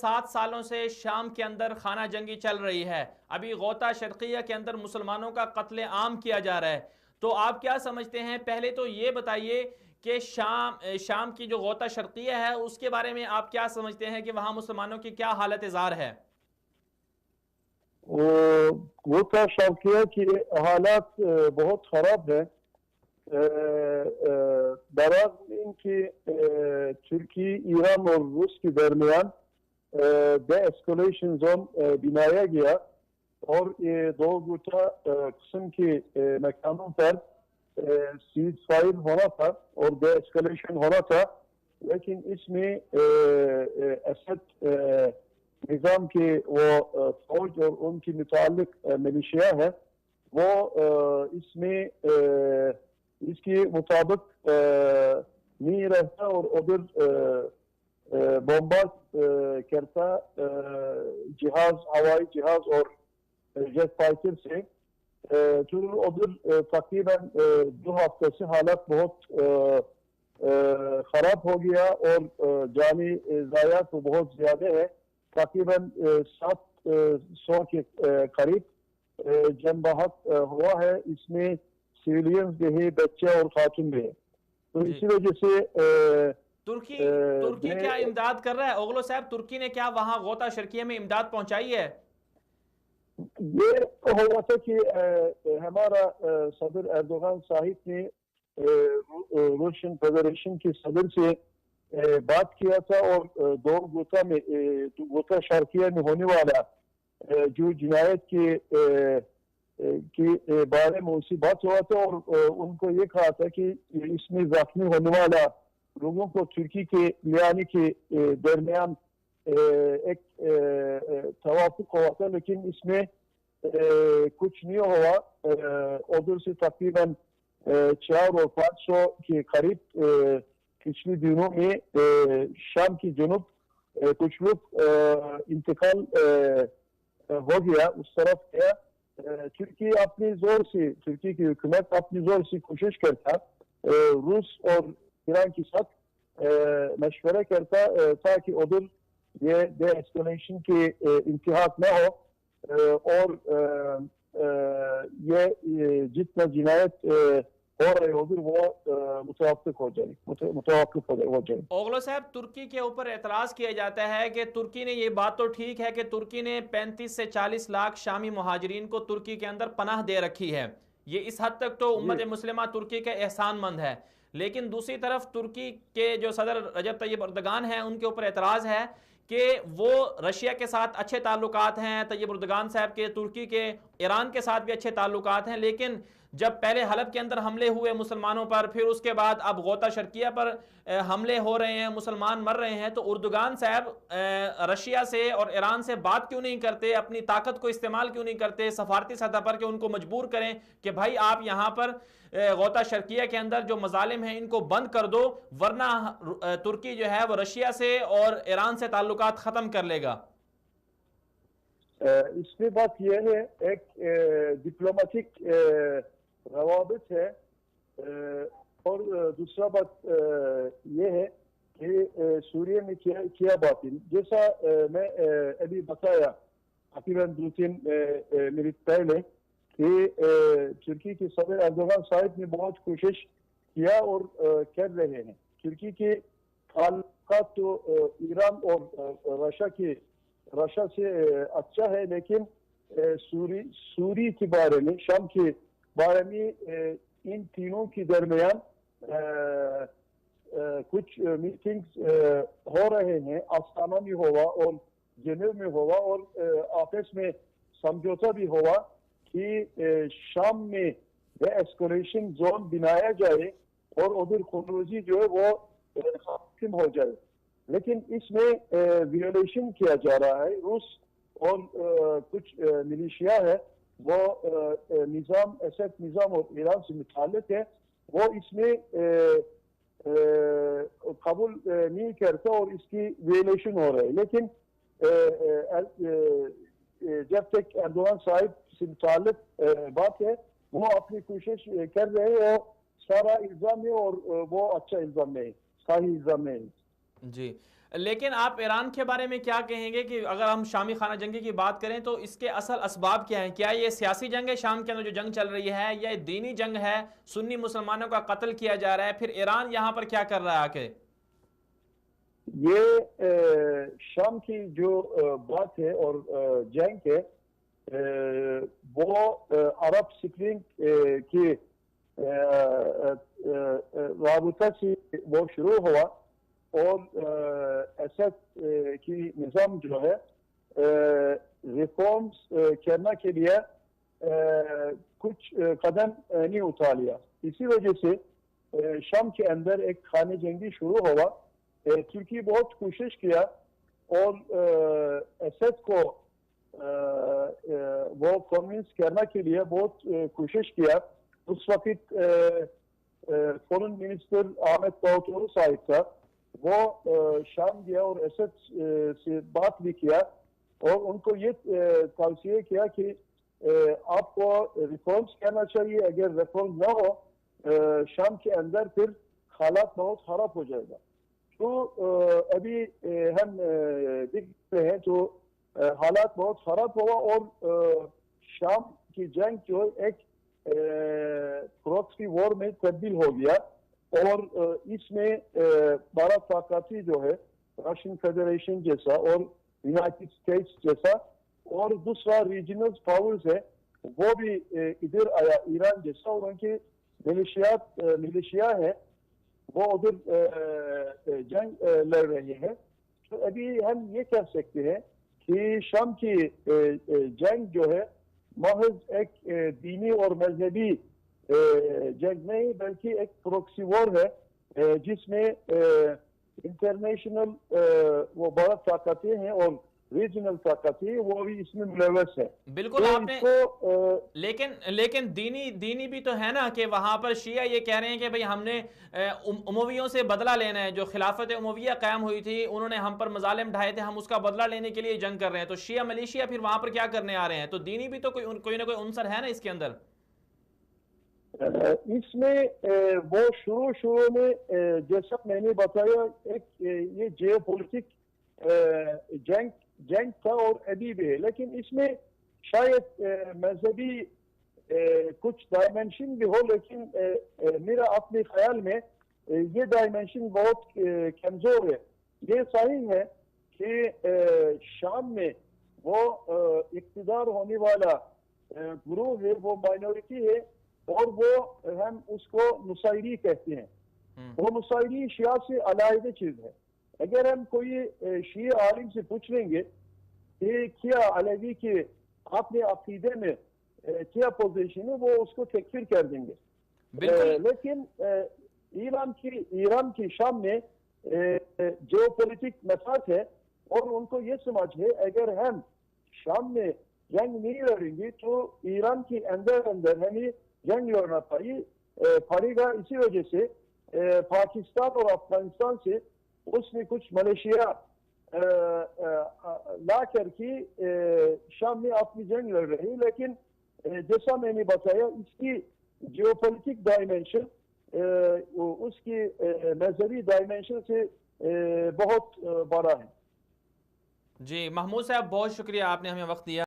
7 سالوں سے شام کے اندر خانہ جنگی چل رہی ہے، ابھی غوطہ شرقیہ کے اندر مسلمانوں کا قتل عام کیا جا رہا ہے، تو آپ کیا سمجھتے ہیں؟ پہلے تو یہ بتائیے کہ شام کی جو غوطہ شرقیہ ہے اس کے بارے میں آپ کیا سمجھتے ہیں کہ وہاں مسلمانوں کی کیا حالت زار ہے؟ غوطہ شرقیہ کی حالات بہت خراب ہے. برعکس ان کی ترکی، ایران اور روس کے درمیان ڈی ایسکولیشن زون بنایا گیا اور یہ دو غوطہ قسم کے مکانوں پر سیز فائر ہونا تھا اور ڈی ایسکولیشن ہونا تھا، لیکن اس میں اسد نظام کے وہ فوج اور ان کی متعلق ملیشیا ہے وہ اس میں اس کے مطابق نہیں رہتا اور ادھر بمبارڈ کرتا جہاز، ہوائی جہاز اور جیٹ فائٹر سے. تو ادھر تقریباً 2 ہفتے سے حالت بہت خراب ہو گیا اور جانی ضائعات تو بہت زیادہ ہے. تقریباً 700 کے قریب جان بحق ہوا ہے، اس میں سویلینز بھی ہے، بچے اور خاتون بھی ہے. تو اسی وجہ سے ترکی کیا امداد کر رہا ہے؟ اوغلو صاحب، ترکی نے کیا وہاں غوطہ شرقیہ میں امداد پہنچائی ہے؟ یہ ہوا تھا کہ ہمارا صدر ایردوغان صاحب نے روشن فیڈریشن کے صدر سے بات کیا تھا اور دو غوطہ شرقیہ میں ہونے والا جو جنایت کے بارے میں اسی بات ہوا تھا اور ان کو یہ کہا تھا کہ اس میں زخمی ہونے والا لوگوں کو ترکی کے لیانے کے درمیان ایک توافق ہوا تھا، لیکن اس میں کچھ نہیں ہوا. ادھر سے تقریباً 400 اور 500 کے قریب پچھلے دنوں میں شام کی جنوب کچھ لوگ انتقال ہو گیا، اس طرف گیا. ترکی اپنی زور سے، ترکی کی حکومت اپنی زور سے کوشش کرتا، روس اور ایران کے ساتھ مشورہ کرتا تاکہ ادھر یہ ڈی ایسکولیشن کے انتہا نہ ہو اور یہ جتنا جنایت ہو رہے ادھر وہ متوقف ہو جائے. اوغلو صاحب، ترکی کے اوپر اعتراض کیا جاتا ہے کہ ترکی نے، یہ بات تو ٹھیک ہے کہ ترکی نے 35 سے 40 لاکھ شامی مہاجرین کو ترکی کے اندر پناہ دے رکھی ہے، یہ اس حد تک تو امت مسلمہ ترکی کے احسان مند ہے، لیکن دوسری طرف ترکی کے جو صدر رجب طیب اردگان ہیں ان کے اوپر اعتراض ہے کہ وہ رشیا کے ساتھ اچھے تعلقات ہیں، طیب اردگان صاحب کے، ترکی کے، ایران کے ساتھ بھی اچھے تعلقات ہیں، لیکن جب پہلے حلب کے اندر حملے ہوئے مسلمانوں پر، پھر اس کے بعد اب غوطہ شرقیہ پر حملے ہو رہے ہیں، مسلمان مر رہے ہیں، تو اردگان صاحب رشیا سے اور ایران سے بات کیوں نہیں کرتے، اپنی طاقت کو استعمال کیوں نہیں کرتے سفارتی سطح پر کہ ان کو مجبور کریں کہ بھائی آپ یہاں پر غوطہ شرقیہ کے اندر جو مظالم ہیں ان کو بند کر دو، ورنہ ترکی جو ہے وہ رشیا سے اور ایران سے تعلقات ختم کر لے گا؟ اس میں بات یہ ہے، ایک ڈپلومیٹک روابط ہے اور دوسرا بات یہ ہے کہ سوریہ میں کیا باطن، جیسا میں ابھی بتایا تقریباً 2-3 منٹ پہلے کہ ترکی کے صدر ایردوغان صاحب نے بہت کوشش کیا اور کر رہے ہیں. ترکی کے تعلقات تو ایران اور رشیا سے اچھا ہے، لیکن سوری کے بارے میں، شام کے بارے میں ان تینوں کے درمیان کچھ میٹنگز ہو رہے ہیں، آستانہ میں ہوا اور جنیو میں ہوا اور آپس میں سمجھوتا بھی ہوا کہ شام میں ڈی ایسکولیشن زون بنایا جائے اور ادھر خونریزی جو ہے وہ ختم ہو جائے. لیکن اس میں ویولیشن کیا جا رہا ہے. روس اور کچھ ملیشیا ہے وہ اسد نظام اور ایران سے متعلق ہے، وہ اس میں قبول نہیں کرتا اور اس کی ویولیشن ہو رہا ہے. لیکن جب تک ایردوغان صاحب سے متعلق بات ہے وہ اپنی کوشش کر رہے ہیں اور سارا الزام ہے اور وہ اچھا الزام نہیں، صحیح الزام نہیں. جی لیکن آپ ایران کے بارے میں کیا کہیں گے کہ اگر ہم شامی خانہ جنگی کی بات کریں تو اس کے اصل اسباب کیا ہیں؟ کیا یہ سیاسی جنگ ہے شام کے اندر جو جنگ چل رہی ہے، یا یہ دینی جنگ ہے، سنی مسلمانوں کا قتل کیا جا رہا ہے؟ پھر ایران یہاں پر کیا کر رہا ہے آکے؟ یہ شام کی جو بات ہے اور جنگ ہے، وہ عرب سپرنگ کی رابطہ سے وہ شروع ہوا، اور اسد کی نظام جو ہے ریفارمز کرنے کے لیے کچھ قدم نہیں اٹھا لیا. اسی وجہ سے شام کے اندر ایک خانہ جنگی شروع ہوا. ترکی بہت کوشش کیا اور اسد کو وہ کنونس کرنے کے لیے بہت کوشش کیا. اس وقت فورن منسٹر احمد داوطلو صاحب تھا، وہ شام گیا اور اسد سے بات بھی کیا اور ان کو یہ توصیہ کیا کہ آپ کو ریفارمز کرنا چاہیے. اگر ریفارم نہ ہو شام کے اندر پھر حالات بہت خراب ہو جائے گا. تو ابھی ہم دیکھ رہے ہیں تو حالات بہت خراب ہوا اور شام کی جنگ جو ایک پروکسی وار میں تبدیل ہو گیا، اور اس میں بڑا طاقتی جو ہے رشین فیڈریشن جیسا اور یونائٹڈ اسٹیٹس جیسا اور دوسرا ریجنل پاورز ہے وہ بھی ادھر آیا، ایران جیسا، اور ان کے ملیشیا ہے وہ ادھر جنگ لڑ رہے ہیں. تو ابھی ہم یہ کہہ سکتے ہیں کہ شام کی جنگ جو ہے محض ایک دینی اور مذہبی جنگ نہیں بلکہ ایک پروکسی وار ہے، جس میں انٹرنیشنل وہ بڑا طاقتیں ہیں اور ریجنل طاقتیں وہ بھی اس میں ملوث ہے. بالکل آپ نے لیکن دینی بھی تو ہے نا کہ وہاں پر شیعہ یہ کہہ رہے ہیں کہ بھئی ہم نے امویوں سے بدلہ لینا ہے. جو خلافت امویہ قائم ہوئی تھی انہوں نے ہم پر مظالم ڈھائے تھے، ہم اس کا بدلہ لینے کے لیے جنگ کر رہے ہیں. تو شیعہ ملیشیا پھر وہاں پر کیا کرنے آ رہے ہیں؟ تو دینی بھی تو کوئی نہ کوئی عنصر ہے نا اس کے اندر. اس میں وہ شروع میں جیسا میں نے بتایا ایک یہ جیو پولیٹک جنگ تھا اور ابھی بھی ہے، لیکن اس میں شاید مذہبی کچھ ڈائمنشن بھی ہو، لیکن میرا اپنے خیال میں یہ ڈائمنشن بہت کمزور ہے. یہ صحیح ہے کہ شام میں وہ اقتدار ہونے والا گروہ ہے، وہ مائنورٹی ہے، اور وہ ہم اس کو نصیری کہتے ہیں. وہ نصیری شیعہ سے علیحدہ چیز ہے. اگر ہم کوئی شیعہ عالم سے پوچھ لیں گے کہ کیا علیوی کے اپنے عقیدے میں کیا پوزیشن ہے، وہ اس کو تکفیر کر دیں گے. لیکن ایران کی شام میں جیو پولیٹک مسائل ہے، اور ان کو یہ سمجھ ہے اگر ہم شام میں جنگ نہیں لڑیں گے تو ایران کے اندر ہمیں جنگ لڑنا پڑے گا. اسی وجہ سے پاکستان اور افغانستان سے اس میں کچھ ملیشیا لا کر کے شام میں اپنی جنگ لڑ رہے ہیں. لیکن جیسا میں نے بتایا اس کی جیو پولیٹک ڈائمنشن اس کی مذہبی ڈائمنشن سے بہت بڑا ہے. جی محمود صاحب بہت شکریہ، آپ نے ہمیں وقت دیا.